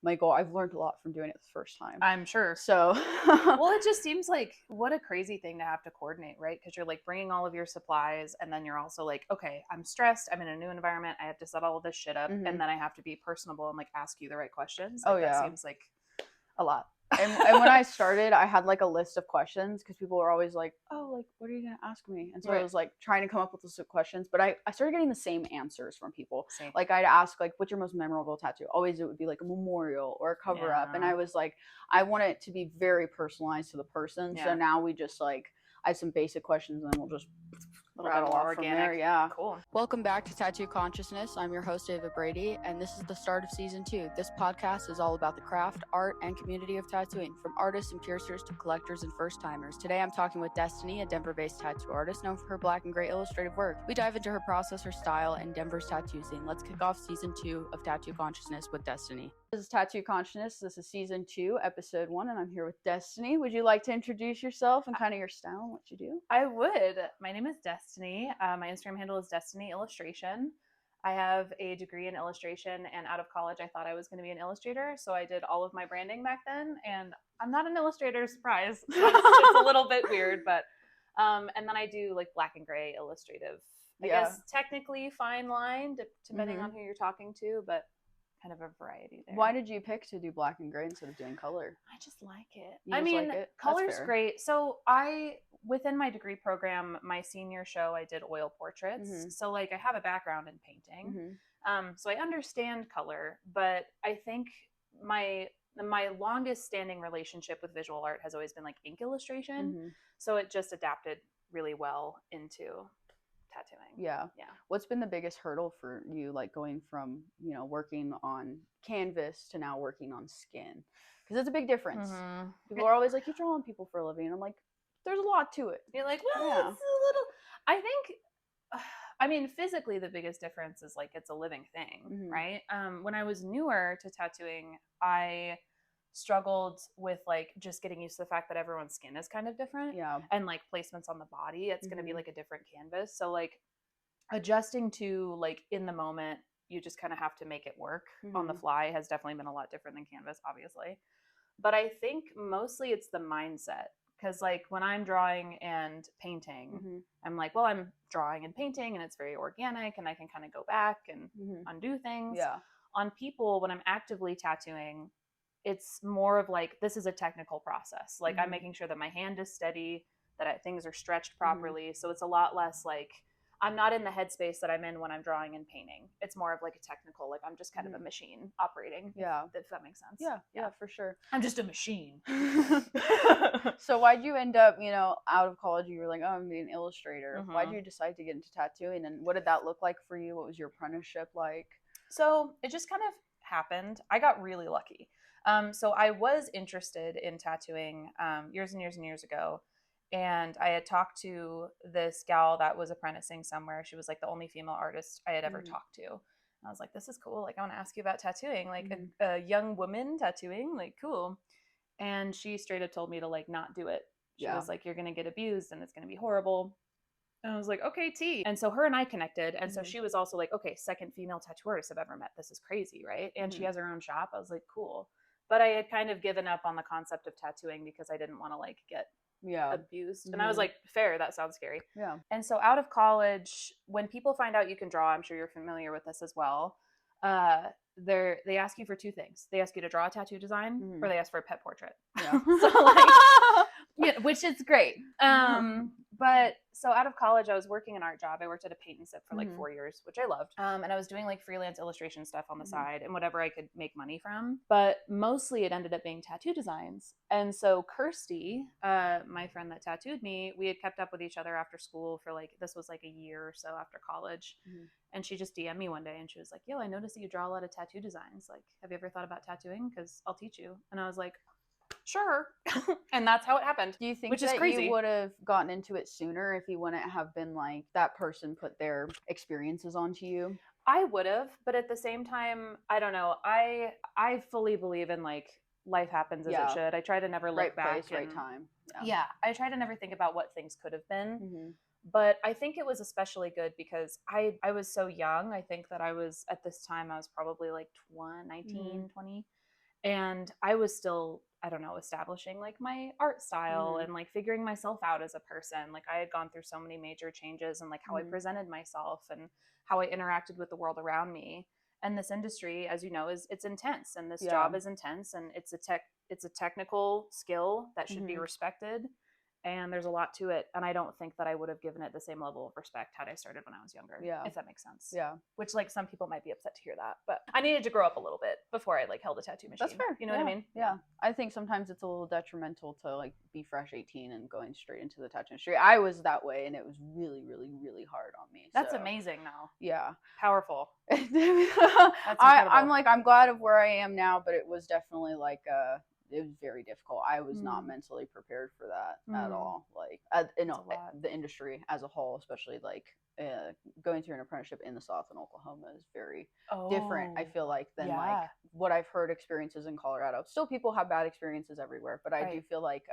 Michael, I've learned a lot from doing it the first time. I'm sure. So, well, it just seems like what a crazy thing to have to coordinate, right? Because you're like bringing all of your supplies, and then you're also like, okay, I'm stressed. I'm in a new environment. I have to set all of this shit up, and then I have to be personable and like ask you the right questions. Like, that seems like a lot. and when I started, I had like a list of questions because people were always like, oh, like, what are you going to ask me? And so I was like trying to come up with a list of questions, but I started getting the same answers from people. Same. Like, I'd ask, like, what's your most memorable tattoo? Always it would be like a memorial or a cover up. And I was like, I want it to be very personalized to the person. So now we just like, I have some basic questions and then we'll just rattle off from there. Yeah. Cool. Welcome back to Tattoo Consciousness. I'm your host, Ava Brady, and this is the start of season 2. This podcast is all about the craft, art, and community of tattooing, from artists and piercers to collectors and first-timers. Today I'm talking with Destiny, a Denver-based tattoo artist known for her black and gray illustrative work. We dive into her process, her style, and Denver's tattoo scene. Let's kick off season 2 of Tattoo Consciousness with Destiny. This is Tattoo Consciousness. This is season 2, episode 1, and I'm here with Destiny. Would you like to introduce yourself and kind of your style and what you do? I would. My name is Destiny. My Instagram handle is Destiny Illustration. I have a degree in illustration, and out of college, I thought I was going to be an illustrator, so I did all of my branding back then, and I'm not an illustrator, surprise. It's a little bit weird, but, and then I do like black and gray illustrative. I guess technically fine line, depending on who you're talking to, but kind of a variety there. Why did you pick to do black and gray instead of doing color? I just like it. I mean, color's great. So within my degree program, my senior show, I did oil portraits. So like I have a background in painting. So I understand color, but I think my longest standing relationship with visual art has always been like ink illustration. So it just adapted really well into tattooing. Yeah. What's been the biggest hurdle for you, like going from, you know, working on canvas to now working on skin? Because it's a big difference. People are always like, you draw on people for a living. And I'm like, there's a lot to it. You're like, well, it's a little, I think, I mean, physically the biggest difference is like it's a living thing, right? When I was newer to tattooing, I struggled with like just getting used to the fact that everyone's skin is kind of different, and like placements on the body, it's going to be like a different canvas. So like adjusting to like in the moment, you just kind of have to make it work on the fly has definitely been a lot different than canvas, obviously. But I think mostly it's the mindset, because like when I'm drawing and painting, I'm like, well, I'm drawing and painting and it's very organic and I can kind of go back and undo things. On people, when I'm actively tattooing, it's more of like, this is a technical process. Like I'm making sure that my hand is steady, that things are stretched properly. So it's a lot less like, I'm not in the headspace that I'm in when I'm drawing and painting. It's more of like a technical, like I'm just kind of a machine operating. If that makes sense. Yeah, for sure. I'm just a machine. So why'd you end up, you know, out of college, you were like, oh, I'm being an illustrator. Why'd you decide to get into tattooing, and what did that look like for you? What was your apprenticeship like? So it just kind of happened. I got really lucky. So I was interested in tattooing years and years and years ago. And I had talked to this gal that was apprenticing somewhere. She was like the only female artist I had ever talked to. And I was like, this is cool. Like, I want to ask you about tattooing, like a young woman tattooing, like, cool. And she straight up told me to like not do it. She was like, you're going to get abused and it's going to be horrible. And I was like, okay, T. And so her and I connected. And so she was also like, okay, second female tattoo artist I've ever met. This is crazy, right? And she has her own shop. I was like, cool. But I had kind of given up on the concept of tattooing because I didn't want to like get abused. And I was like, fair, that sounds scary. And so out of college, when people find out you can draw, I'm sure you're familiar with this as well, they ask you for two things. They ask you to draw a tattoo design, or they ask for a pet portrait. So like, which is great. But so out of college, I was working an art job. I worked at a paint and sip for like 4 years, which I loved. And I was doing like freelance illustration stuff on the side and whatever I could make money from. But mostly it ended up being tattoo designs. And so Kirsty, my friend that tattooed me, we had kept up with each other after school for like, this was like a year or so after college. And she just DM'd me one day and she was like, yo, I noticed that you draw a lot of tattoo designs. Like, have you ever thought about tattooing? Because I'll teach you. And I was like, sure. And that's how it happened. Do you think you would have gotten into it sooner if you wouldn't have been like that person put their experiences onto you? I would have, but at the same time, I don't know. I fully believe in like life happens as it should. I try to never look back. Right place, right time. I try to never think about what things could have been. But I think it was especially good because I was so young. I think that I was, at this time, I was probably like 19, 20. And I was still, I don't know, establishing like my art style and like figuring myself out as a person. Like I had gone through so many major changes and like how I presented myself and how I interacted with the world around me. And this industry, as you know, it's intense, and this job is intense, and it's a technical skill that should be respected. And there's a lot to it. And I don't think that I would have given it the same level of respect had I started when I was younger. Yeah. If that makes sense. Yeah. Which like some people might be upset to hear that. But I needed to grow up a little bit before I like held a tattoo machine. That's fair. You know what I mean? Yeah. I think sometimes it's a little detrimental to like be fresh 18 and going straight into the tattoo industry. I was that way, and it was really, really, really hard on me. That's amazing though. Yeah. Powerful. That's incredible. I'm like, I'm glad of where I am now, but it was definitely like it was very difficult. I was not mentally prepared for that at all. Like, the industry as a whole, especially like going through an apprenticeship in the South in Oklahoma is very different. I feel like than like what I've heard experiences in Colorado. Still, people have bad experiences everywhere, but I do feel like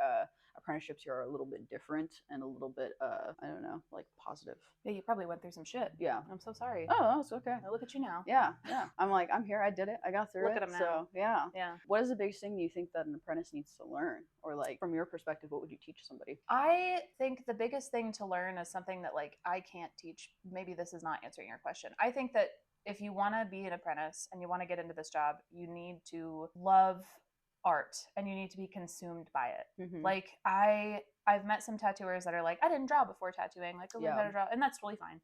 apprenticeships here are a little bit different and a little bit I don't know, like positive. Yeah, you probably went through some shit. Yeah, I'm so sorry. Oh, that's okay. Now look at you now. Yeah. I'm like, I'm here. I did it. I got through it. Look at them now. So yeah. What is the biggest thing you think that an apprentice needs to learn, or like from your perspective, what would you teach somebody? I think the biggest thing to learn is something that like I can't teach. Maybe this is not answering your question. I think that if you want to be an apprentice and you want to get into this job, you need to love art and you need to be consumed by it. Like I've met some tattooers that are like, I didn't draw before tattooing, like I learned how to draw, and that's really fine.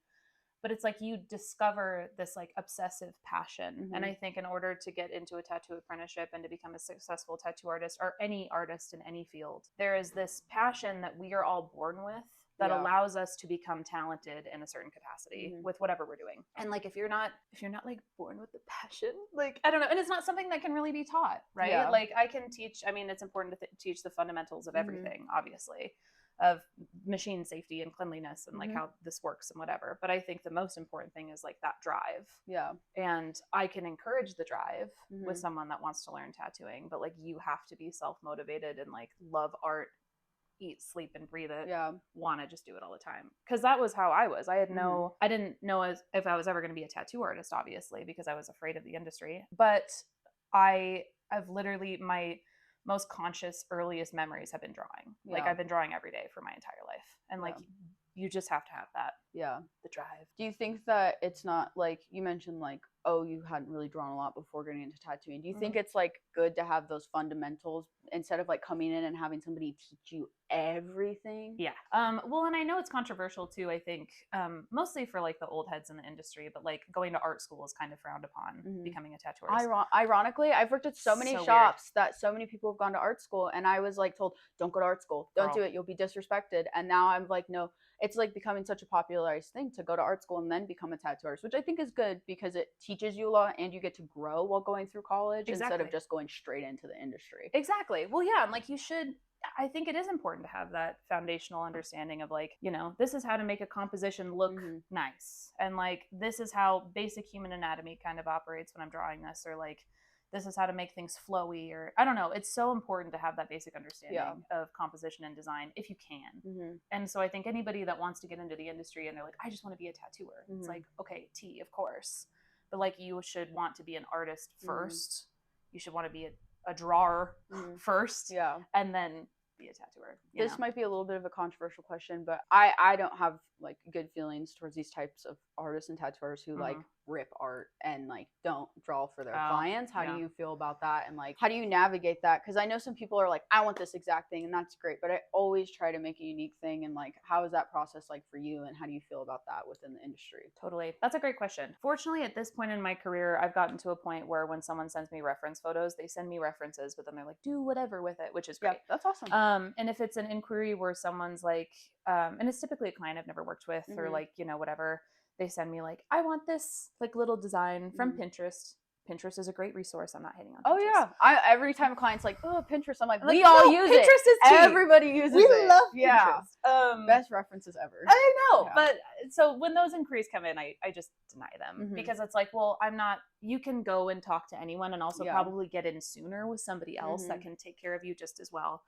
But it's like you discover this like obsessive passion. And I think in order to get into a tattoo apprenticeship and to become a successful tattoo artist or any artist in any field, there is this passion that we are all born with that allows us to become talented in a certain capacity with whatever we're doing. And like if you're not like born with the passion, like I don't know, and it's not something that can really be taught, right? Like I can teach, I mean, it's important to teach the fundamentals of everything, obviously, of machine safety and cleanliness and like how this works and whatever. But I think the most important thing is like that drive. Yeah. And I can encourage the drive with someone that wants to learn tattooing, but like you have to be self-motivated and like love art, eat, sleep, and breathe it. Want to just do it all the time. Because that was how I was. I had I didn't know if I was ever going to be a tattoo artist, obviously, because I was afraid of the industry. But I've literally, my most conscious, earliest memories have been drawing. Like I've been drawing every day for my entire life. And like, you just have to have that. The drive. Do you think that it's not like you mentioned, like, oh, you hadn't really drawn a lot before getting into tattooing? Do you think it's like good to have those fundamentals instead of like coming in and having somebody teach you everything? Yeah. Well, and I know it's controversial too, I think, mostly for like the old heads in the industry, but like going to art school is kind of frowned upon, becoming a tattoo artist. Ironically, I've worked at so many shops that so many people have gone to art school, and I was like told, don't go to art school. Don't do it. You'll be disrespected. And now I'm like, no, it's like becoming such a popularized thing to go to art school and then become a tattoo artist, which I think is good because it teaches you a lot and you get to grow while going through college instead of just going straight into the industry. Exactly. Well, yeah. And like I think it is important to have that foundational understanding of like, you know, this is how to make a composition look nice. And like, this is how basic human anatomy kind of operates when I'm drawing this, or like, this is how to make things flowy, or I don't know. It's so important to have that basic understanding of composition and design if you can. And so I think anybody that wants to get into the industry and they're like, I just want to be a tattooer. It's like, okay, of course. But like, you should want to be an artist first. You should want to be a drawer first. And then be a tattooer. This might be a little bit of a controversial question, but I don't have like good feelings towards these types of artists and tattooers who like rip art and like don't draw for their clients. How do you feel about that? And like, how do you navigate that? Because I know some people are like, I want this exact thing, and that's great, but I always try to make a unique thing. And like, how is that process like for you, and how do you feel about that within the industry? Totally. That's a great question. Fortunately, at this point in my career, I've gotten to a point where when someone sends me reference photos, they send me references, but then they're like, do whatever with it, which is great. Yeah, that's awesome. And if it's an inquiry where someone's like, and it's typically a client I've never worked with, or like, you know, whatever, they send me like, I want this like little design from Pinterest. Pinterest is a great resource. I'm not hating on Pinterest. Oh yeah. Every time a client's like, oh, Pinterest, I'm like, we all use it. Pinterest is cheap. Everybody uses it. We love Pinterest. Best references ever. I know. But so when those inquiries come in, I just deny them because it's like, well, you can go and talk to anyone and also probably get in sooner with somebody else that can take care of you just as well.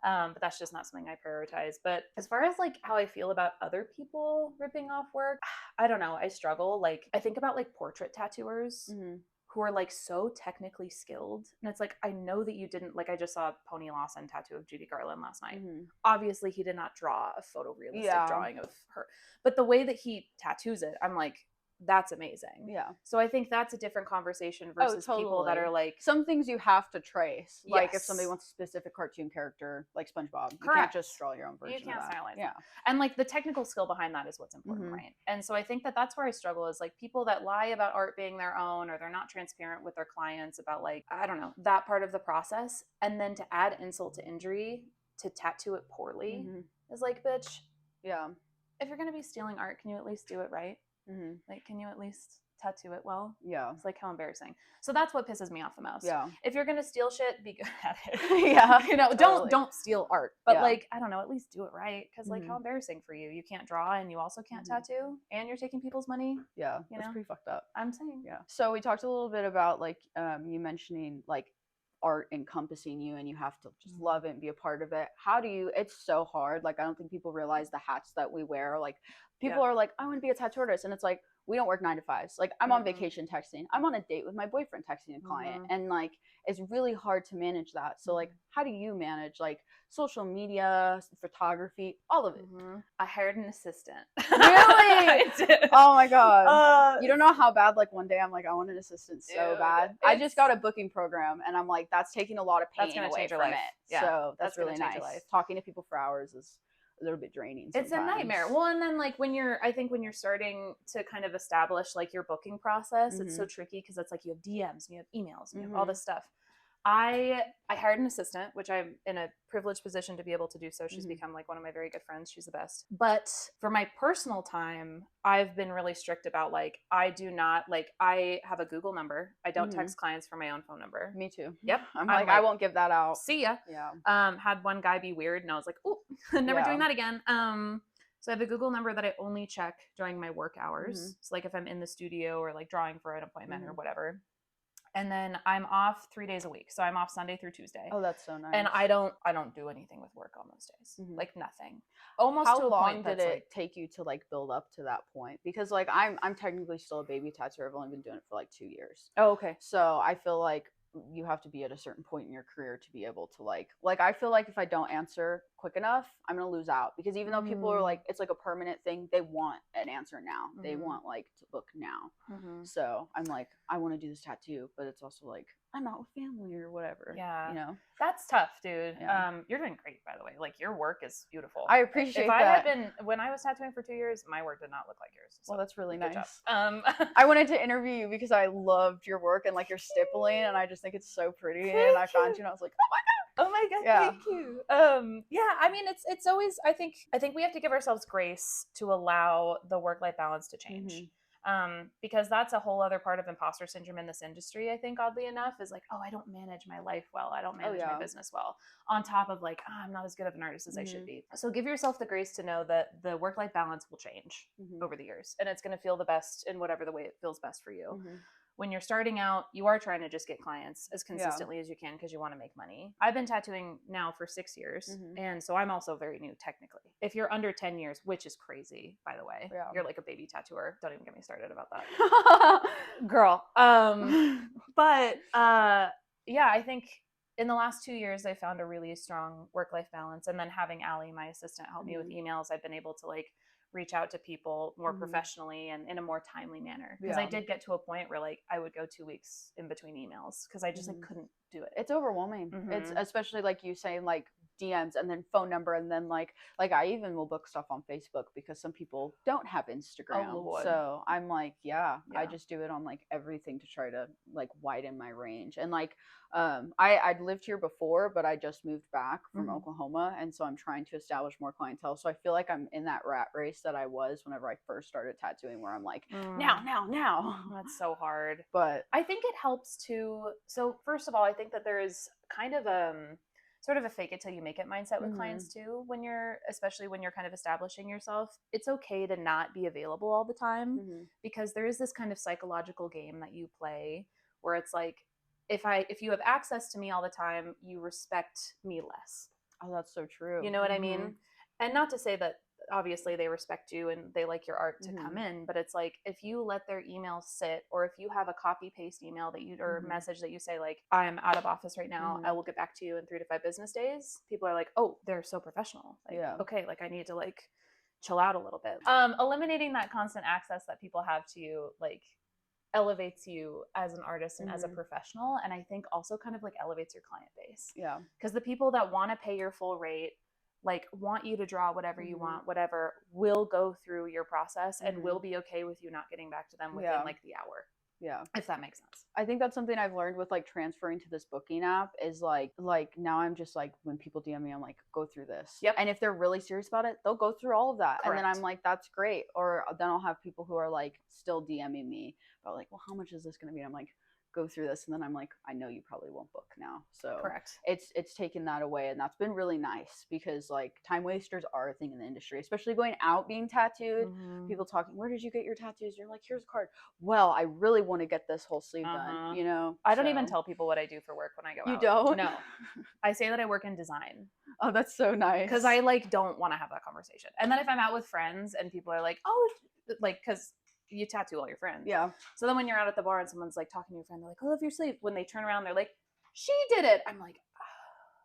But that's just not something I prioritize. But as far as like how I feel about other people ripping off work, I don't know. I struggle. Like I think about like portrait tattooers. who are like so technically skilled. And it's like, I know that you didn't, like, I just saw a Pony Lawson tattoo of Judy Garland last night. Obviously, he did not draw a photorealistic drawing of her, but the way that he tattoos it, I'm like, that's amazing. Yeah. So I think that's a different conversation versus people that are like, some things you have to trace. Like if Yes. somebody wants a specific cartoon character, like SpongeBob, you Correct. can't just draw your own version You can't of that. stylize Yeah. that. And like the technical skill behind that is what's important, right? And so I think that that's where I struggle, is like people that lie about art being their own, or they're not transparent with their clients about, like, I don't know, that part of the process. And then to add insult to injury, to tattoo it poorly is like, bitch, Yeah. if you're going to be stealing art, can you at least do it right? Like, can you at least tattoo it well? Yeah. It's like, how embarrassing. So that's what pisses me off the most. Yeah. If you're gonna steal shit, be good at it. Yeah. You know, Totally. don't steal art, but Yeah. like, I don't know, at least do it right. Because like, how embarrassing for you. You can't draw and you also can't tattoo, and you're taking people's money. Yeah. You That's know? pretty fucked up. I'm saying. Yeah. So we talked a little bit about like you mentioning like art encompassing you and you have to just love it and be a part of it. How do you, it's so hard. Like I don't think people realize the hats that we wear. Like people are like, I want to be a tattoo artist, and it's like, we don't work 9 to 5s. Like I'm on vacation texting, I'm on a date with my boyfriend texting a client, and like it's really hard to manage that. So like, how do you manage like social media, photography, all of it? I hired an assistant. Really? I did. Oh my god. You don't know how bad, like one day I'm like, I want an assistant so bad. I just got a booking program and I'm like, that's taking a lot of pain away from it. Yeah, so that's really nice. life. Talking to people for hours is a little bit draining sometimes. It's a nightmare. Well, and then like I think when you're starting to kind of establish like your booking process, it's so tricky because it's like you have DMs and you have emails and you have all this stuff. I hired an assistant, which I'm in a privileged position to be able to do so. She's become like one of my very good friends. She's the best. But for my personal time, I've been really strict about like, I do not, like, I have a Google number. I don't text clients from my own phone number. Me too. Yep. I'm like, I won't give that out. See ya. Yeah. Had one guy be weird and I was like, oh, never doing that again. So I have a Google number that I only check during my work hours. So like if I'm in the studio or like drawing for an appointment or whatever. And then I'm off 3 days a week. So I'm off Sunday through Tuesday. Oh, that's so nice. And I don't do anything with work on those days. Like nothing. Almost How to a long point did that's it like, take you to like build up to that point? Because like I'm technically still a baby tattooer. I've only been doing it for like 2 years. oh, okay. So I feel like you have to be at a certain point in your career to be able to like I feel like if I don't answer quick enough, I'm gonna lose out, because even though people are like, it's like a permanent thing, they want an answer now. They want like to book now. So I'm like, I want to do this tattoo, but it's also like I'm not with family or whatever. Yeah. You know? That's tough, dude. Yeah. You're doing great, by the way. Like your work is beautiful. I appreciate if that. I had been, when I was tattooing for 2 years, my work did not look like yours. So well, that's really good nice. job. I wanted to interview you because I loved your work and like your stippling, and I just think it's so pretty. And I found you and I was like, oh my god. Oh my god, Yeah. thank you. Yeah, I mean it's always, I think we have to give ourselves grace to allow the work-life balance to change. Because that's a whole other part of imposter syndrome in this industry, I think, oddly enough, is like, oh, I don't manage my life well. I don't manage my business well. On top of like, I'm not as good of an artist as I should be. So give yourself the grace to know that the work-life balance will change over the years. And it's going to feel the best in whatever the way it feels best for you. When you're starting out, you are trying to just get clients as consistently as you can because you want to make money. I've been tattooing now for 6 years. And so I'm also very new technically. If you're under 10 years, which is crazy, by the way, you're like a baby tattooer. Don't even get me started about that. Girl. But yeah, I think in the last 2 years, I found a really strong work-life balance. And then having Allie, my assistant, help me with emails, I've been able to like reach out to people more professionally and in a more timely manner. Because I did get to a point where like I would go 2 weeks in between emails because I just like couldn't do it. It's overwhelming. It's especially like you saying like DMs and then phone number, and then like I even will book stuff on Facebook because some people don't have Instagram. So I'm like, I just do it on like everything to try to like widen my range. And like I'd lived here before, but I just moved back from Oklahoma, and so I'm trying to establish more clientele. So I feel like I'm in that rat race that I was whenever I first started tattooing, where I'm like, now. That's so hard. But I think it helps to, so first of all, I think that there is kind of sort of a fake it till you make it mindset with clients too, especially when you're kind of establishing yourself. It's okay to not be available all the time, because there is this kind of psychological game that you play where it's like, if you have access to me all the time, you respect me less. Oh, that's so true. You know what I mean? And not to say that obviously they respect you and they like your art to come in, but it's like if you let their email sit, or if you have a copy paste email that you or message that you say like, I'm out of office right now, I will get back to you in 3 to 5 business days, people are like, oh, they're so professional, like okay, like I need to like chill out a little bit. Eliminating that constant access that people have to you like elevates you as an artist and as a professional, and I think also kind of like elevates your client base, because the people that want to pay your full rate, like want you to draw whatever you want, whatever, will go through your process and will be okay with you not getting back to them within like the hour. Yeah. If that makes sense. I think that's something I've learned with like transferring to this booking app is like now I'm just like, when people DM me, I'm like, go through this. Yep. And if they're really serious about it, they'll go through all of that. Correct. And then I'm like, that's great. Or then I'll have people who are like still DMing me about like, well, how much is this going to be? And I'm like, go through this. And then I'm like, I know you probably won't book now. So correct. It's taken that away. And that's been really nice because like time wasters are a thing in the industry, especially going out being tattooed. People talking, where did you get your tattoos? You're like, here's a card. Well, I really want to get this whole sleeve done, you know? I don't even tell people what I do for work when I go out. You don't? No. I say that I work in design. Oh, that's so nice. Because I like don't want to have that conversation. And then if I'm out with friends and people are like, oh, like, because you tattoo all your friends. Yeah. So then when you're out at the bar and someone's like talking to your friend, they're like, I love your sleeve. When they turn around, they're like, she did it. I'm like,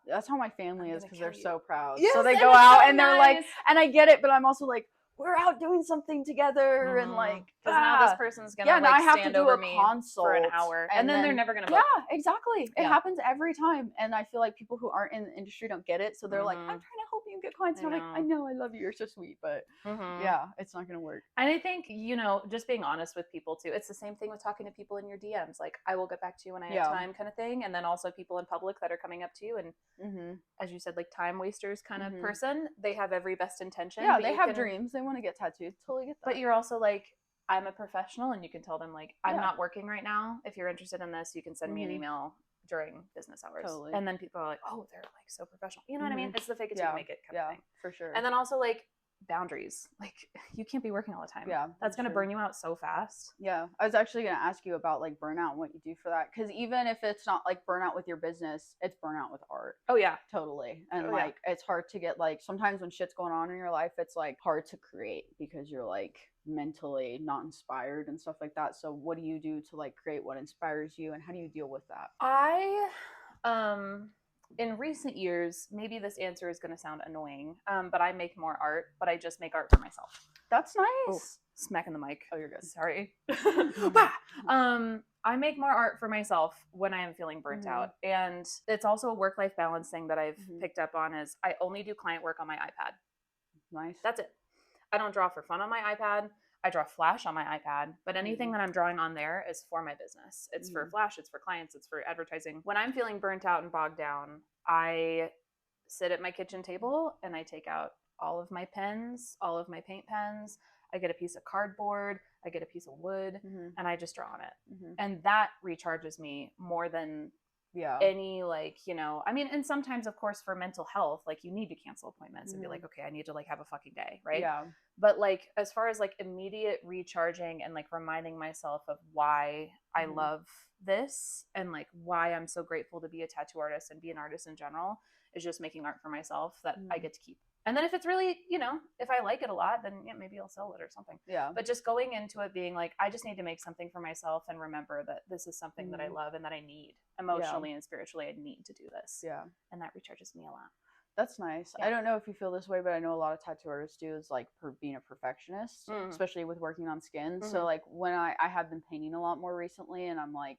that's how my family is, because they're so proud. Yes, so they go out and they're like, and I get it, but I'm also like, we're out doing something together and like, because now this person's gonna like now I have stand to do over a me consult for an hour, and then they're never gonna book. Yeah, exactly. It happens every time, and I feel like people who aren't in the industry don't get it, so they're like, I'm trying to help you get clients, and I'm like, I know, I love you, you're so sweet, but yeah, it's not gonna work. And I think, you know, just being honest with people too, it's the same thing with talking to people in your DMs, like, I will get back to you when I have time kind of thing, and then also people in public that are coming up to you and as you said, like time wasters kind of person, they have every best intention. Yeah, they have dreams, they want to get tattooed, totally get that. But you're also like, I'm a professional, and you can tell them like, I'm not working right now. If you're interested in this, you can send me an email during business hours. Totally. And then people are like, oh, they're like so professional. You know what I mean? It's the fake it till you make it kind of thing. For sure. And then also like boundaries. Like you can't be working all the time. Yeah. That's going to burn you out so fast. Yeah. I was actually going to ask you about like burnout and what you do for that. Because even if it's not like burnout with your business, it's burnout with art. Oh yeah. Totally. And like it's hard to get like, sometimes when shit's going on in your life, it's like hard to create because you're like mentally not inspired and stuff like that. So what do you do to like create what inspires you, and how do you deal with that? I in recent years, maybe this answer is going to sound annoying, but I make more art, but I just make art for myself. That's nice. Oh, smacking the mic. Oh, you're good. Sorry. I make more art for myself when I am feeling burnt out. And it's also a work-life balance thing that I've picked up on is I only do client work on my iPad. Nice. That's it. I don't draw for fun on my iPad. I draw Flash on my iPad, but anything that I'm drawing on there is for my business. It's for Flash, it's for clients, it's for advertising. When I'm feeling burnt out and bogged down, I sit at my kitchen table and I take out all of my pens, all of my paint pens. I get a piece of cardboard, I get a piece of wood, and I just draw on it. And that recharges me more than any like, you know, I mean, and sometimes of course for mental health, like you need to cancel appointments and be like, okay, I need to like have a fucking day, right? Yeah. But like as far as like immediate recharging and like reminding myself of why I love this and like why I'm so grateful to be a tattoo artist and be an artist in general is just making art for myself that I get to keep. And then if it's really, you know, if I like it a lot, then yeah, maybe I'll sell it or something. Yeah. But just going into it being like, I just need to make something for myself and remember that this is something that I love and that I need emotionally and spiritually. I need to do this. Yeah. And that recharges me a lot. That's nice. Yeah. I don't know if you feel this way, but I know a lot of tattoo artists do is like being a perfectionist, especially with working on skin. So like when I have been painting a lot more recently and I'm like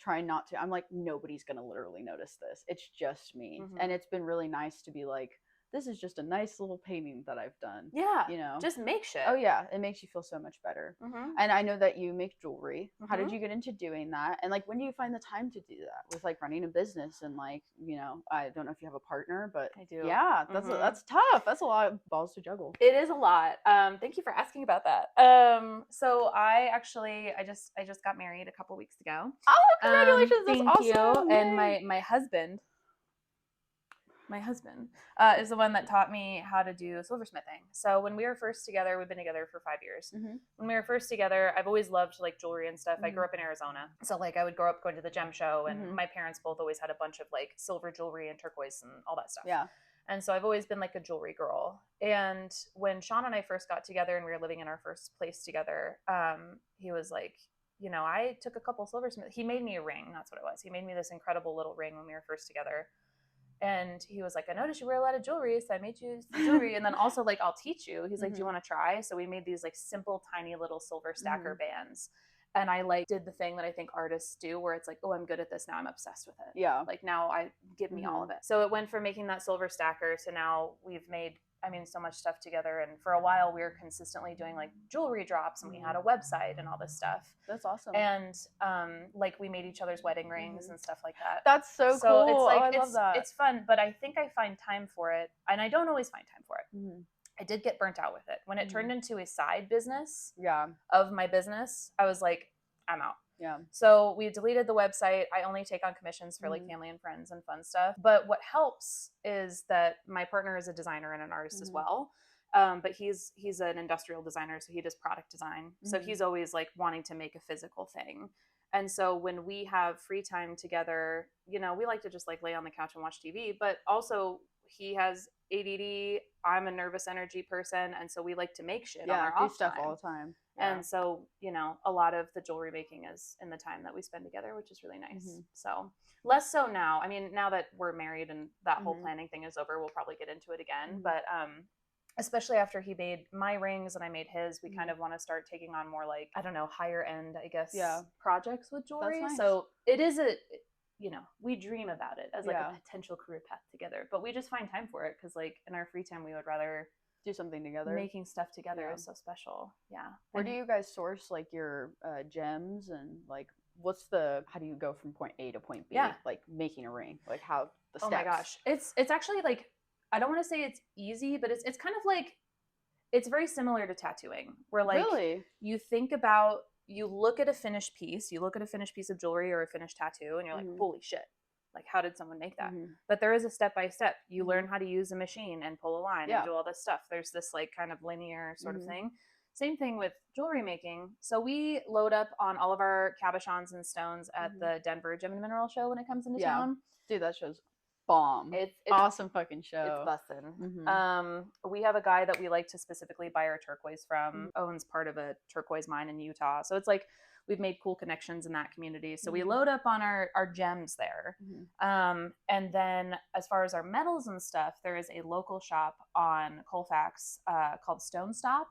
trying not to, I'm like, nobody's going to literally notice this. It's just me. And it's been really nice to be like, this is just a nice little painting that I've done. Yeah. You know, just make shit. Oh yeah. It makes you feel so much better. And I know that you make jewelry. How did you get into doing that? And like, when do you find the time to do that with like running a business and like, you know, I don't know if you have a partner, but I do. Yeah. That's tough. That's a lot of balls to juggle. It is a lot. Thank you for asking about that. So I just got married a couple weeks ago. Oh, congratulations. That's awesome. You. And my husband is the one that taught me how to do silversmithing. So when we were first together, we've been together for 5 years. When we were first together, I've always loved like jewelry and stuff. I grew up in Arizona. So like I would grow up going to the gem show and my parents both always had a bunch of like silver jewelry and turquoise and all that stuff. Yeah. And so I've always been like a jewelry girl. And when Sean and I first got together and we were living in our first place together, he was like, you know, I took a couple silversmiths. He made me a ring. That's what it was. He made me this incredible little ring when we were first together. And he was like, I noticed you wear a lot of jewelry, so I made you some jewelry. And then also, like, I'll teach you. He's like, do you want to try? So we made these like simple, tiny little silver stacker bands. And I like did the thing that I think artists do where it's like, oh, I'm good at this. Now I'm obsessed with it. Yeah. Like now give me all of it. So it went from making that silver stacker to now we've made, I mean, so much stuff together. And for a while we were consistently doing like jewelry drops and we had a website and all this stuff. That's awesome. And like we made each other's wedding rings and stuff like that. That's so cool. So it's like, I love that. It's fun, but I think I find time for it. And I don't always find time for it. I did get burnt out with it. When it turned into a side business of my business, I was like, I'm out. Yeah. So we deleted the website. I only take on commissions for like family and friends and fun stuff. But what helps is that my partner is a designer and an artist as well. But he's an industrial designer, so he does product design. So he's always like wanting to make a physical thing. And so when we have free time together, you know, we like to just like lay on the couch and watch TV, but also he has ADD. I'm a nervous energy person. And so we like to make shit on our off stuff time. all the time. Yeah. And so, you know, a lot of the jewelry making is in the time that we spend together, which is really nice. So less so now. I mean, now that we're married and that whole planning thing is over, we'll probably get into it again. But especially after he made my rings and I made his, we kind of want to start taking on more like, I don't know, higher end, I guess, projects with jewelry. That's nice. So it is you know, we dream about it as like a potential career path together, but we just find time for it because like in our free time, we would rather do something together. Making stuff together is so special. Yeah. Where do you guys source like your gems and like how do you go from point A to point B? Like making a ring, like how the steps. Oh my gosh. It's actually like, I don't want to say it's easy, but it's kind of like, it's very similar to tattooing where like you think about, you look at a finished piece of jewelry or a finished tattoo and you're like, holy shit. Like, how did someone make that? But there is a step-by-step. You learn how to use a machine and pull a line and do all this stuff. There's this like kind of linear sort of thing. Same thing with jewelry making. So we load up on all of our cabochons and stones at the Denver Gem and Mineral Show when it comes into town. Dude, that show's bomb. It's awesome fucking show. It's bussin'. We have a guy that we like to specifically buy our turquoise from, owns part of a turquoise mine in Utah. So it's like, we've made cool connections in that community. So we load up on our gems there. And then as far as our metals and stuff, there is a local shop on Colfax called Stone Stop.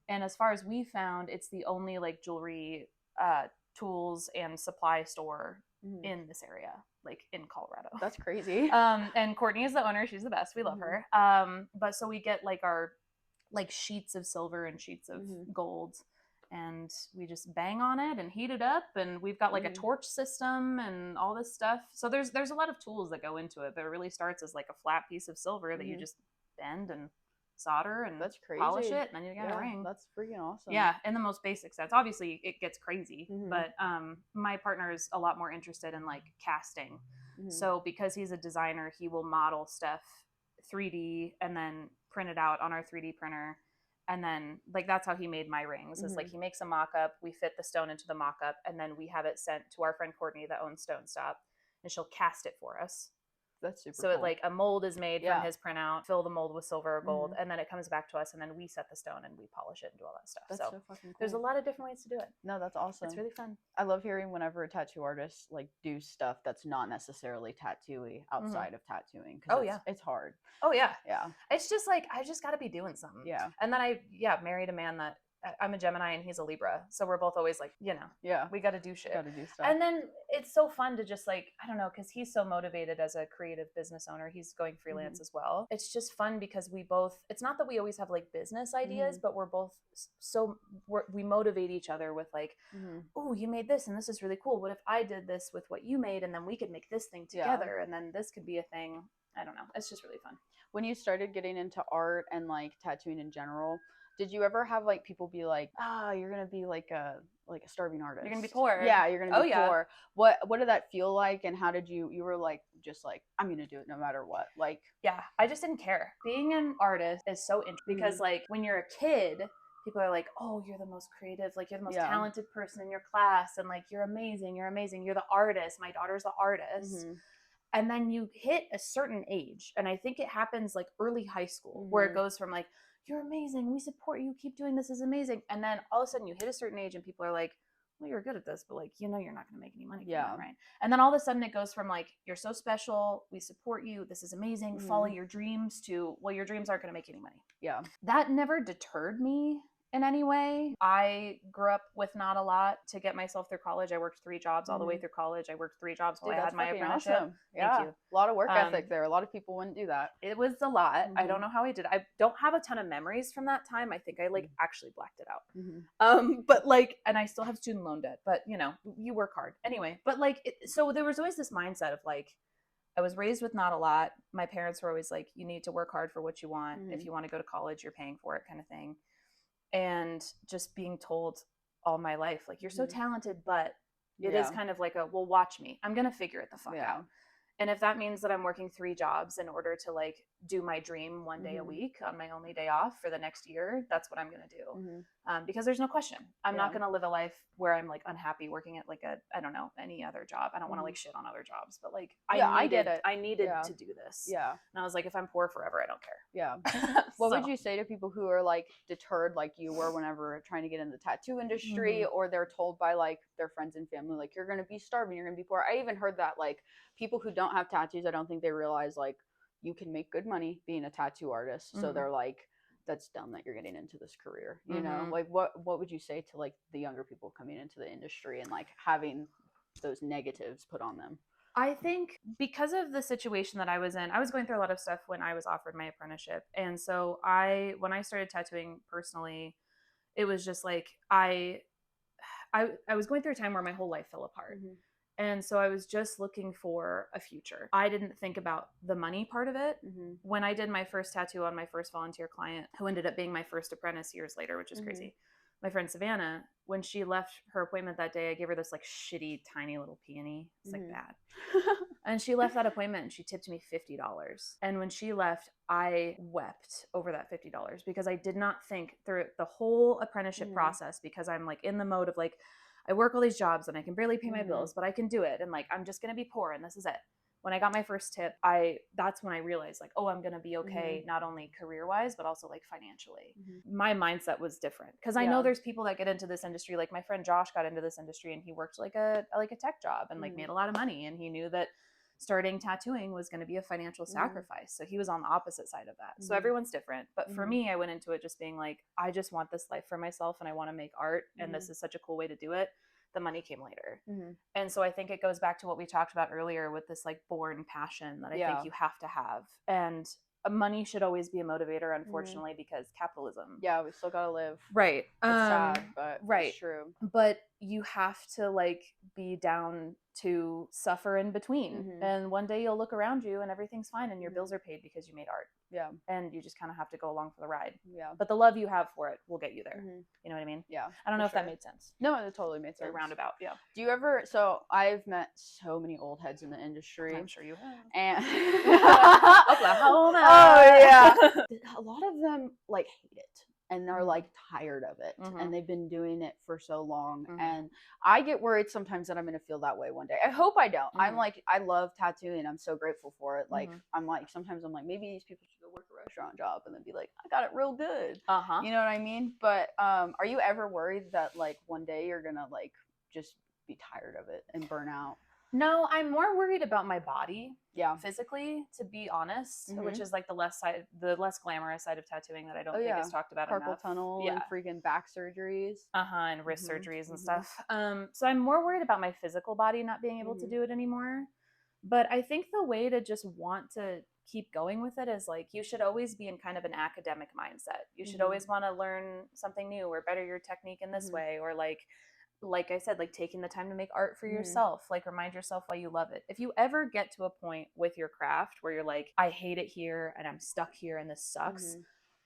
And as far as we found, it's the only like jewelry tools and supply store in this area, like in Colorado. That's crazy. And Courtney is the owner. She's the best. We love her. But so we get like our like sheets of silver and sheets of gold. And we just bang on it and heat it up. And we've got like a torch system and all this stuff. So there's a lot of tools that go into it, but it really starts as like a flat piece of silver that you just bend and solder and polish it. And then you got a ring. That's freaking awesome. Yeah. In the most basic sense. Obviously it gets crazy, but my partner is a lot more interested in like casting. So because he's a designer, he will model stuff 3D and then print it out on our 3D printer. And then like, that's how he made my rings is like, he makes a mock-up, we fit the stone into the mock-up, and then we have it sent to our friend Courtney that owns Stone Stop, and she'll cast it for us. That's super cool. It like a mold is made from his printout, fill the mold with silver or gold, and then it comes back to us, and then we set the stone and we polish it and do all that stuff. That's so fucking cool. There's a lot of different ways to do it. No, that's awesome. It's really fun. I love hearing whenever a tattoo artist like do stuff that's not necessarily tattooy outside of tattooing. It's hard. Oh yeah. Yeah. It's just like, I just got to be doing something. Yeah. And then I married a man that, I'm a Gemini and he's a Libra. So we're both always like, you know, we got to do shit. Got to do stuff. And then it's so fun to just like, I don't know, because he's so motivated as a creative business owner. He's going freelance as well. It's just fun because we both, it's not that we always have like business ideas, but we're both we motivate each other with like, oh, you made this and this is really cool. What if I did this with what you made and then we could make this thing together and then this could be a thing. I don't know. It's just really fun. When you started getting into art and like tattooing in general, did you ever have like people be like, you're gonna be like a starving artist? You're gonna be poor. Yeah, you're gonna be poor. What did that feel like, and how did you were like just like, I'm gonna do it no matter what? Like, yeah, I just didn't care. Being an artist is so interesting because like when you're a kid, people are like, oh, you're the most creative, like you're the most talented person in your class, and like you're amazing, you're the artist. My daughter's the artist. And then you hit a certain age, and I think it happens like early high school, where it goes from like, you're amazing, we support you, keep doing this, is amazing. And then all of a sudden you hit a certain age and people are like, well, you're good at this, but like, you're not going to make any money from that, right? And then all of a sudden it goes from like, you're so special, we support you, this is amazing, follow your dreams, to, well, your dreams aren't going to make any money. Yeah. That never deterred me in any way. I grew up with not a lot to get myself through college. I worked 3 jobs all the way through college. I worked 3 jobs while I had my apprenticeship. Awesome. Yeah. Thank you. A lot of work ethic there. A lot of people wouldn't do that. It was a lot. I don't know how I did. I don't have a ton of memories from that time. I think I like actually blacked it out. But like, and I still have student loan debt, but you know, you work hard anyway. But like, so there was always this mindset of like, I was raised with not a lot. My parents were always like, you need to work hard for what you want. If you want to go to college, you're paying for it, kind of thing. And just being told all my life, like, you're so talented, but it is kind of like a, well, watch me. I'm going to figure it the fuck out. And if that means that I'm working 3 jobs in order to like do my dream 1 day a week on my only day off for the next year, that's what I'm going to do. Because there's no question. I'm not going to live a life where I'm like unhappy working at like a, I don't know, any other job. I don't want to like shit on other jobs, but like, I needed to do this. Yeah. And I was like, if I'm poor forever, I don't care. Yeah. What would you say to people who are like deterred like you were whenever trying to get in the tattoo industry, or they're told by like their friends and family, like, you're going to be starving, you're going to be poor? I even heard that like people who don't have tattoos, I don't think they realize like you can make good money being a tattoo artist. So they're like, that's dumb that you're getting into this career, you know? Like what would you say to like the younger people coming into the industry and like having those negatives put on them? I think because of the situation that I was in, I was going through a lot of stuff when I was offered my apprenticeship. And so when I started tattooing personally, it was just like, I was going through a time where my whole life fell apart. And so I was just looking for a future. I didn't think about the money part of it. When I did my first tattoo on my first volunteer client, who ended up being my first apprentice years later, which is crazy, my friend Savannah, when she left her appointment that day, I gave her this like shitty, tiny little peony. It's like that. And she left that appointment and she tipped me $50. And when she left, I wept over that $50 because I did not think through the whole apprenticeship process, because I'm like in the mode of like, I work all these jobs and I can barely pay my bills, but I can do it. And like, I'm just going to be poor and this is it. When I got my first tip, that's when I realized like, oh, I'm going to be okay, not only career-wise, but also like financially. My mindset was different because I know there's people that get into this industry. Like my friend Josh got into this industry and he worked like a tech job and like made a lot of money. And he knew that starting tattooing was going to be a financial sacrifice. So he was on the opposite side of that. So everyone's different. But for me, I went into it just being like, I just want this life for myself and I want to make art. And this is such a cool way to do it. The money came later. And so I think it goes back to what we talked about earlier with this like born passion that I think you have to have. And money should always be a motivator, unfortunately, because capitalism. Yeah, we still gotta live. Right. It's sad, but it's true. But you have to like be down to suffer in between. And one day you'll look around you and everything's fine and your bills are paid because you made art. Yeah. And you just kind of have to go along for the ride. Yeah. But the love you have for it will get you there. You know what I mean? Yeah. I don't know if that made sense. No, it totally made sense. Or roundabout. Yeah. Do you ever, so I've met so many old heads in the industry. I'm sure you have. And Oklahoma. Oh yeah. A lot of them like hate it. And they're like tired of it, and they've been doing it for so long. And I get worried sometimes that I'm going to feel that way one day. I hope I don't. I'm like, I love tattooing. I'm so grateful for it. Like, I'm like, sometimes I'm like, maybe these people should go work a restaurant job and then be like, I got it real good. You know what I mean? But are you ever worried that like one day you're going to like just be tired of it and burn out? No, I'm more worried about my body. Yeah. Physically, to be honest, which is like the less glamorous side of tattooing that I don't think is talked about enough. Carpal tunnel and freaking back surgeries. And wrist surgeries and stuff. So I'm more worried about my physical body not being able to do it anymore. But I think the way to just want to keep going with it is like, you should always be in kind of an academic mindset. You should always want to learn something new or better your technique in this way, or like I said, like taking the time to make art for yourself, like remind yourself why you love it. If you ever get to a point with your craft where you're like, I hate it here and I'm stuck here and this sucks,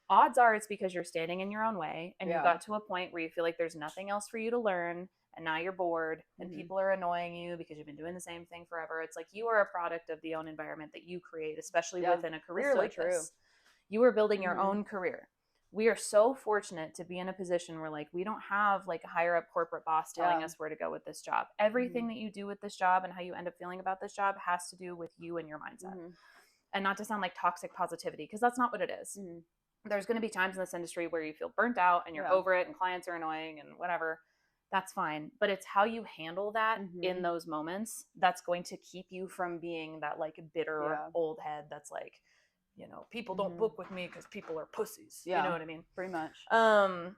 odds are it's because you're standing in your own way and you got to a point where you feel like there's nothing else for you to learn and now you're bored and people are annoying you because you've been doing the same thing forever. It's like you are a product of the own environment that you create, especially within a career like this. You are building your own career. we are so fortunate to be in a position where like we don't have like a higher up corporate boss telling us where to go with this job. Everything that you do with this job and how you end up feeling about this job has to do with you and your mindset. And not to sound like toxic positivity, because that's not what it is. There's going to be times in this industry where you feel burnt out and you're over it and clients are annoying and whatever. That's fine. But it's how you handle that in those moments that's going to keep you from being that like bitter old head that's like, you know, people don't book with me because people are pussies. You know what I mean? Pretty much.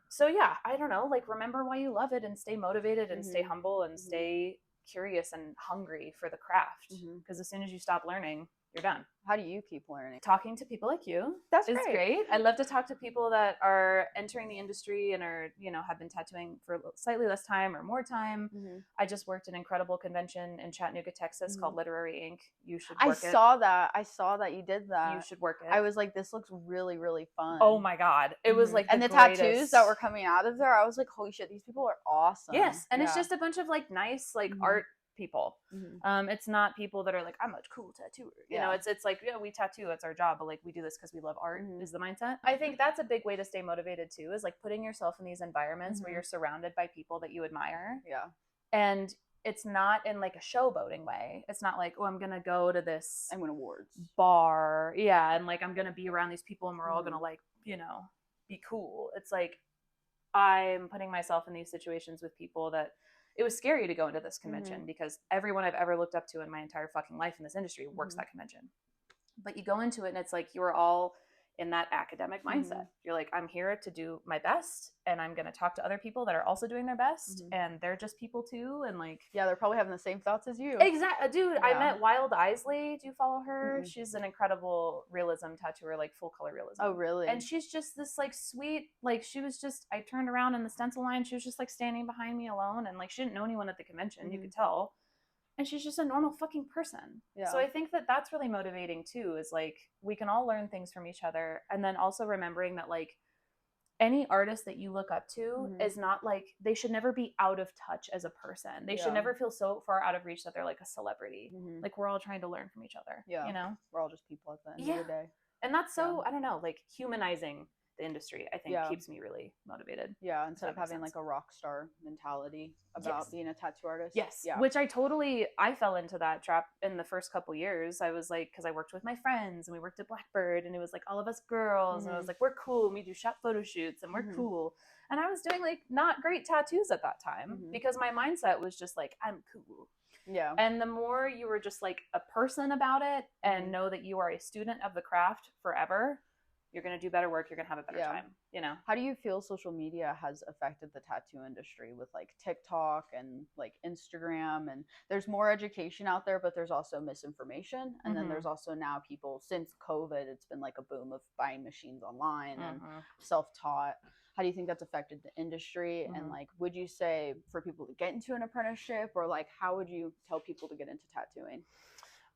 So yeah, I don't know, like remember why you love it and stay motivated and stay humble and stay curious and hungry for the craft. Because as soon as you stop learning, you're done. How do you keep learning? Talking to people like you. That's is great. I love to talk to people that are entering the industry and are, you know, have been tattooing for slightly less time or more time. I just worked an incredible convention in Chattanooga, Texas called Literary Ink. You should work it. I saw that you did that. You should work it. I was like, this looks really, really fun. Oh my God. It was like and the greatest tattoos that were coming out of there, I was like, holy shit, these people are awesome. Yes. And it's just a bunch of like nice like art people. It's not people that are like, I'm a cool tattooer. You know, it's like, yeah, we tattoo, it's our job, but like we do this because we love art is the mindset. I think that's a big way to stay motivated too, is like putting yourself in these environments where you're surrounded by people that you admire. And it's not in like a showboating way. It's not like, oh, I'm gonna go to this and win awards bar, and like I'm gonna be around these people and we're all gonna like, you know, be cool. It's like I'm putting myself in these situations with people that it was scary to go into this convention because everyone I've ever looked up to in my entire fucking life in this industry works that convention. But you go into it and it's like you're all in that academic mindset. You're like, I'm here to do my best and I'm going to talk to other people that are also doing their best and they're just people too. And like, yeah, they're probably having the same thoughts as you. Exactly. Dude, I met Wild Isley. Do you follow her? She's an incredible realism tattooer, like full color realism. Oh, really? And she's just this like sweet, like she was just, I turned around in the stencil line. She was just like standing behind me alone. And like, she didn't know anyone at the convention. You could tell. And she's just a normal fucking person. So I think that that's really motivating too, is like, we can all learn things from each other. And then also remembering that like, any artist that you look up to is not like, they should never be out of touch as a person. They should never feel so far out of reach that they're like a celebrity. Like we're all trying to learn from each other. You know? We're all just people at the end of the day. And that's so, I don't know, like humanizing the industry, I think keeps me really motivated. Yeah, instead of having like a rock star mentality about being a tattoo artist. Yes, which I fell into that trap in the first couple years. I was like, because I worked with my friends and we worked at Blackbird and it was like all of us girls and I was like, we're cool and we do shop photo shoots and we're cool. And I was doing like not great tattoos at that time because my mindset was just like, I'm cool. Yeah. And the more you were just like a person about it and know that you are a student of the craft forever, you're going to do better work. You're going to have a better time, you know? How do you feel social media has affected the tattoo industry with like TikTok and like Instagram? And there's more education out there, but there's also misinformation. And then there's also now people, since COVID, it's been like a boom of buying machines online and self-taught. How do you think that's affected the industry? And like, would you say for people to get into an apprenticeship, or like, how would you tell people to get into tattooing?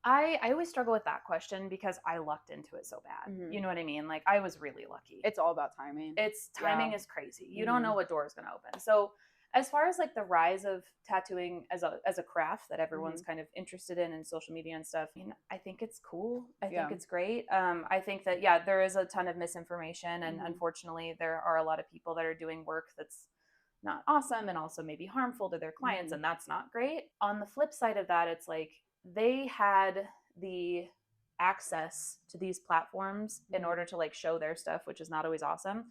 I always struggle with that question because I lucked into it so bad. You know what I mean? Like I was really lucky. It's all about timing. Timing is crazy. You don't know what door is going to open. So as far as like the rise of tattooing as a craft that everyone's kind of interested in social media and stuff, I mean, I think it's cool. I think it's great. I think that, there is a ton of misinformation and unfortunately there are a lot of people that are doing work that's not awesome and also maybe harmful to their clients. And that's not great. On the flip side of that, it's like, they had the access to these platforms in order to like show their stuff, which is not always awesome.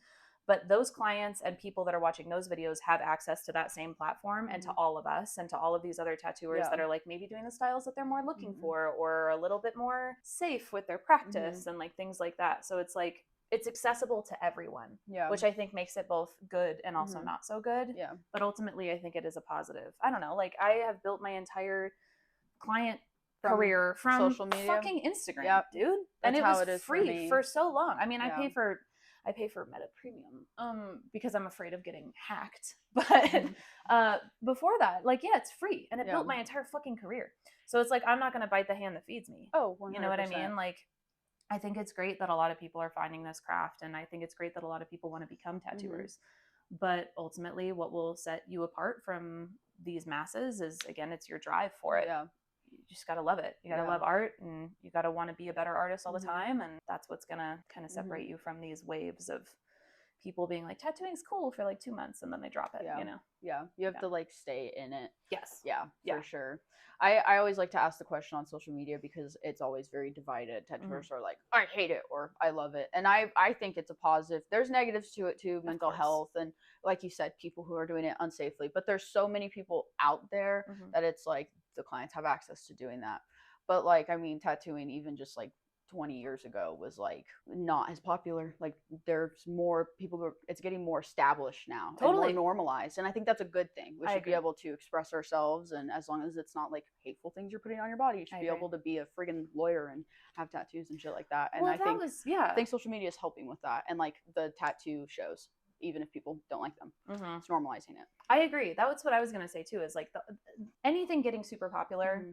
But those clients and people that are watching those videos have access to that same platform and to all of us and to all of these other tattooers that are like maybe doing the styles that they're more looking for or a little bit more safe with their practice and like things like that. So it's like, it's accessible to everyone, which I think makes it both good and also not so good. But ultimately, I think it is a positive. I don't know. Like I have built my entire client career from social media, fucking Instagram, dude. And it was free for so long. I mean, I pay for Meta Premium because I'm afraid of getting hacked. But before that, like, it's free and it built my entire fucking career. So it's like, I'm not going to bite the hand that feeds me. Oh, 100%. You know what I mean? Like, I think it's great that a lot of people are finding this craft and I think it's great that a lot of people want to become tattooers. But ultimately, what will set you apart from these masses is, again, it's your drive for it. You just got to love it. You got to love art and you got to want to be a better artist all the time. And that's what's going to kind of separate you from these waves of people being like, tattooing's cool for like 2 months, and then they drop it, Yeah. you know? Yeah. You have to like stay in it. Yes. Yeah, Yeah. for sure. I always like to ask the question on social media because it's always very divided. Tattooers are like, I hate it or I love it. And I think it's a positive. There's negatives to it too, mental health and like you said, people who are doing it unsafely. But there's so many people out there that it's like the clients have access to doing that. But like, I mean, tattooing even just like 20 years ago was like not as popular. Like there's more people, it's getting more established now and more normalized, and I think that's a good thing. We should be able to express ourselves, and as long as it's not like hateful things you're putting on your body, you should be able to be a friggin' lawyer and have tattoos and shit like that. And I think social media is helping with that, and like the tattoo shows, even if people don't like them, it's normalizing it. I agree. That was what I was gonna say too, is like anything getting super popular,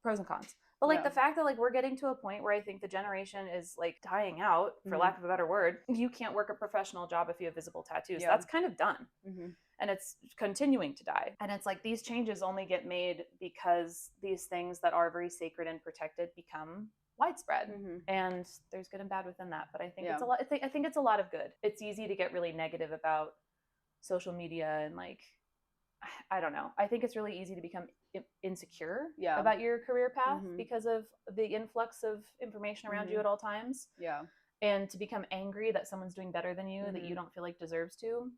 pros and cons. But like the fact that like we're getting to a point where I think the generation is like dying out, for lack of a better word. You can't work a professional job if you have visible tattoos. That's kind of done. And it's continuing to die. And it's like these changes only get made because these things that are very sacred and protected become widespread. And there's good and bad within that. But I think it's a lot. I think it's a lot of good. It's easy to get really negative about social media and like, I don't know. I think it's really easy to become insecure about your career path because of the influx of information around you at all times. And to become angry that someone's doing better than you that you don't feel like deserves to.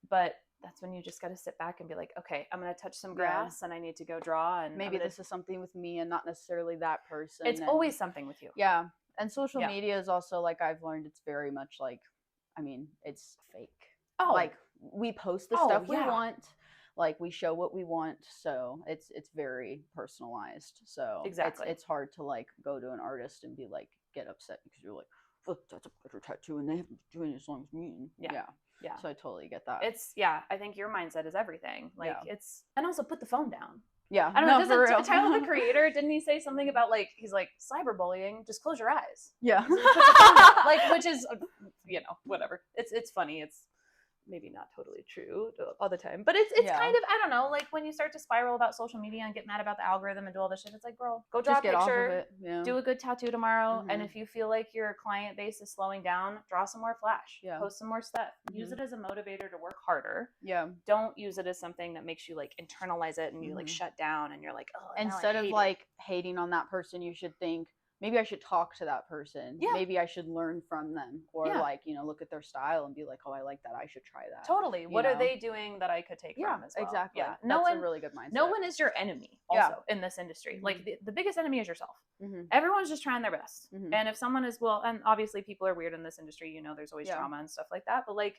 But that's when you just got to sit back and be like, okay, I'm going to touch some grass and I need to go draw. And maybe this is something with me and not necessarily that person. It's always something with you. Yeah. And social media is also like, I've learned it's very much like, I mean, it's fake. Like we post the stuff we want. Like we show what we want, so it's very personalized. So it's hard to like go to an artist and be like get upset because you're like, look, that's a better tattoo, and they haven't been doing it as long as me. Yeah. So I totally get that. It's I think your mindset is everything. Like it's, and also put the phone down. Yeah, I don't know. Doesn't Tyler the Creator, didn't he say something about like he's like cyberbullying? Just close your eyes. Yeah, like which is whatever. It's funny. It's maybe not totally true all the time, but it's kind of, I don't know, like when you start to spiral about social media and get mad about the algorithm and do all this shit, it's like, girl, go draw a picture, do a good tattoo tomorrow, and if you feel like your client base is slowing down, draw some more flash, post some more stuff, use it as a motivator to work harder. Don't use it as something that makes you like internalize it and you like shut down and you're like, oh, instead of like hating on that person, you should think, maybe I should talk to that person. Maybe I should learn from them, or like, look at their style and be like, oh, I like that. I should try that. Totally. What are they doing that I could take from as well? Exactly. Yeah, that's a really good mindset. No one is your enemy also in this industry. Like the biggest enemy is yourself. Everyone's just trying their best. And if someone is, and obviously people are weird in this industry, there's always drama and stuff like that. But like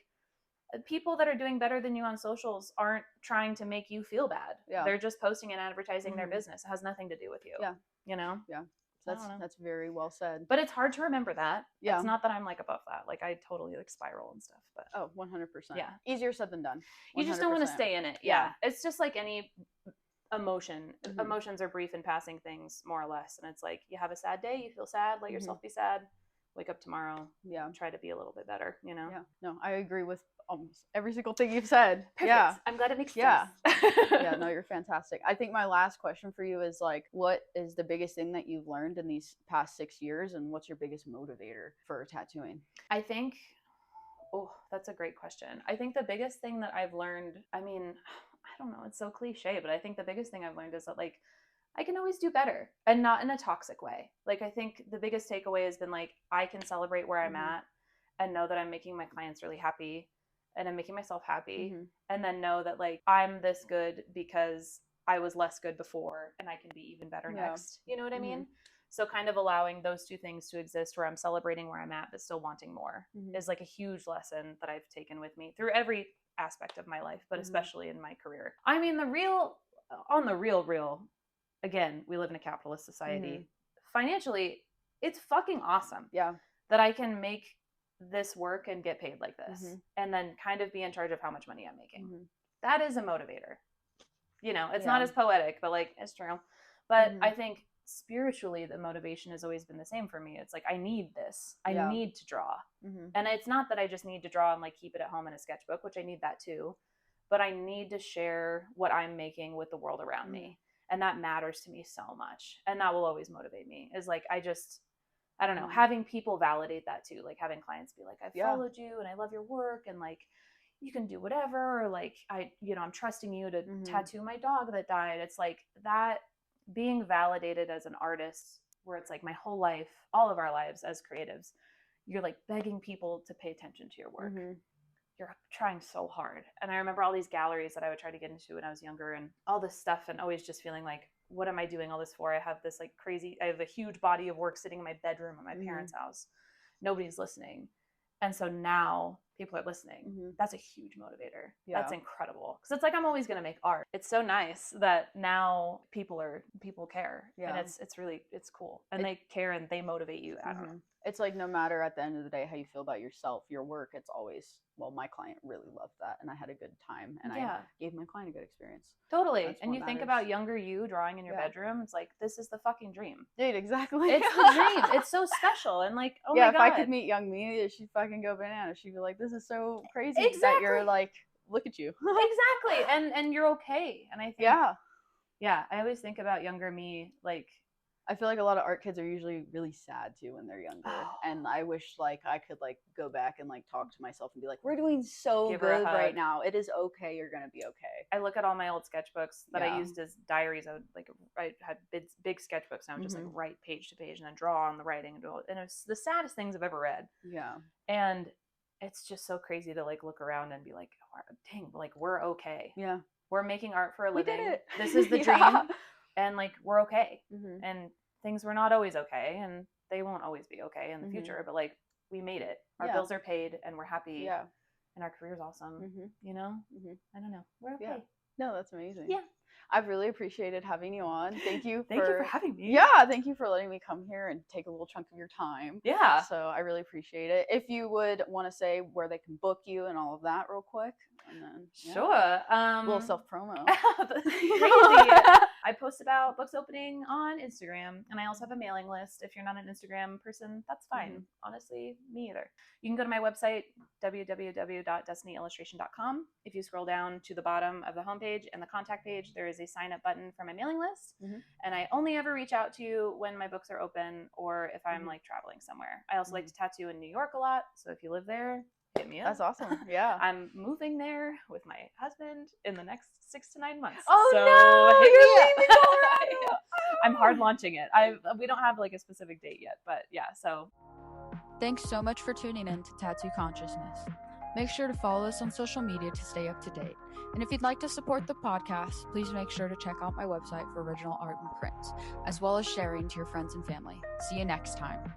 people that are doing better than you on socials aren't trying to make you feel bad. They're just posting and advertising their business. It has nothing to do with you. Yeah. That's very well said. But it's hard to remember that. It's not that I'm like above that. Like I totally like spiral and stuff. But 100%. Yeah. Easier said than done. 100%. You just don't want to stay in it. Yeah. It's just like any emotion. Emotions are brief and passing things, more or less. And it's like you have a sad day, you feel sad, let yourself be sad. Wake up tomorrow. Try to be a little bit better, Yeah. No, I agree with almost every single thing you've said. Perfect. Yeah. I'm glad it makes sense. Yeah, no, you're fantastic. I think my last question for you is like, what is the biggest thing that you've learned in these past 6 years, and what's your biggest motivator for tattooing? I think, that's a great question. I think the biggest thing that I've learned, I mean, I don't know, it's so cliche, but I think the biggest thing I've learned is that like, I can always do better, and not in a toxic way. Like, I think the biggest takeaway has been like, I can celebrate where I'm at and know that I'm making my clients really happy and I'm making myself happy, and then know that like, I'm this good because I was less good before and I can be even better next. You know what I mean? So kind of allowing those two things to exist, where I'm celebrating where I'm at, but still wanting more, is like a huge lesson that I've taken with me through every aspect of my life, but especially in my career. I mean, on the real, again, we live in a capitalist society. Financially, it's fucking awesome. Yeah. That I can make this work and get paid like this, and then kind of be in charge of how much money I'm making. That is a motivator. It's not as poetic, but like, it's true. But I think spiritually, the motivation has always been the same for me. It's like, I need this. I need to draw. And it's not that I just need to draw and like keep it at home in a sketchbook, which I need that too. But I need to share what I'm making with the world around me. And that matters to me so much. And that will always motivate me, is like, I I don't know, having people validate that too, like having clients be like, I followed you and I love your work and like you can do whatever, or like I'm trusting you to tattoo my dog that died. It's like that being validated as an artist, where it's like my whole life, all of our lives as creatives, you're like begging people to pay attention to your work. You're trying so hard. And I remember all these galleries that I would try to get into when I was younger and all this stuff, and always just feeling like, what am I doing all this for? I have this like crazy, I have a huge body of work sitting in my bedroom at my parents' house. Nobody's listening. And so now people are listening. That's a huge motivator. That's incredible. Because it's like, I'm always going to make art. It's so nice that now people care. And it's really, it's cool. And they care and they motivate you. I don't know. It's like, no matter at the end of the day how you feel about yourself, your work, it's always, well, my client really loved that and I had a good time and I gave my client a good experience. Totally. And you think about younger you drawing in your bedroom, it's like, this is the fucking dream. Dude, exactly. It's the dream. It's so special. And like, oh my God. If I could meet young me, she'd fucking go bananas. She'd be like, this is so crazy that you're like, look at you. Exactly. And you're okay. And I think, I always think about younger me, like, I feel like a lot of art kids are usually really sad too when they're younger. And I wish like I could like go back and like talk to myself and be like, we're doing so good right now. It is okay. You're going to be okay. I look at all my old sketchbooks that I used as diaries. I had big sketchbooks and I would just like write page to page and then draw on the writing and it was the saddest things I've ever read. Yeah. And it's just so crazy to like look around and be like, dang, like we're okay. Yeah. We're making art for a living. We did it. This is the dream. And like, we're okay. And things were not always okay. And they won't always be okay in the future. But like, we made it. Our bills are paid and we're happy. Yeah. And our career's awesome. You know? I don't know. We're okay. Yeah. No, that's amazing. Yeah. I've really appreciated having you on. Thank you for having me. Yeah, thank you for letting me come here and take a little chunk of your time. Yeah. So I really appreciate it. If you would want to say where they can book you and all of that real quick. And then, sure. A little self-promo. Crazy. I post about books opening on Instagram, and I also have a mailing list. If you're not an Instagram person, that's fine. Honestly, me either. You can go to my website, www.destinyillustration.com. If you scroll down to the bottom of the homepage and the contact page, there is a sign up button for my mailing list. And I only ever reach out to you when my books are open or if I'm like traveling somewhere. I also like to tattoo in New York a lot. So if you live there, hit me up. That's awesome. Yeah. I'm moving there with my husband in the next 6 to 9 months. Oh, so no, you're leaving Colorado. I'm hard launching it. We don't have like a specific date yet, but yeah, so. Thanks so much for tuning in to Tattoo Consciousness. Make sure to follow us on social media to stay up to date. And if you'd like to support the podcast, please make sure to check out my website for original art and prints, as well as sharing to your friends and family. See you next time.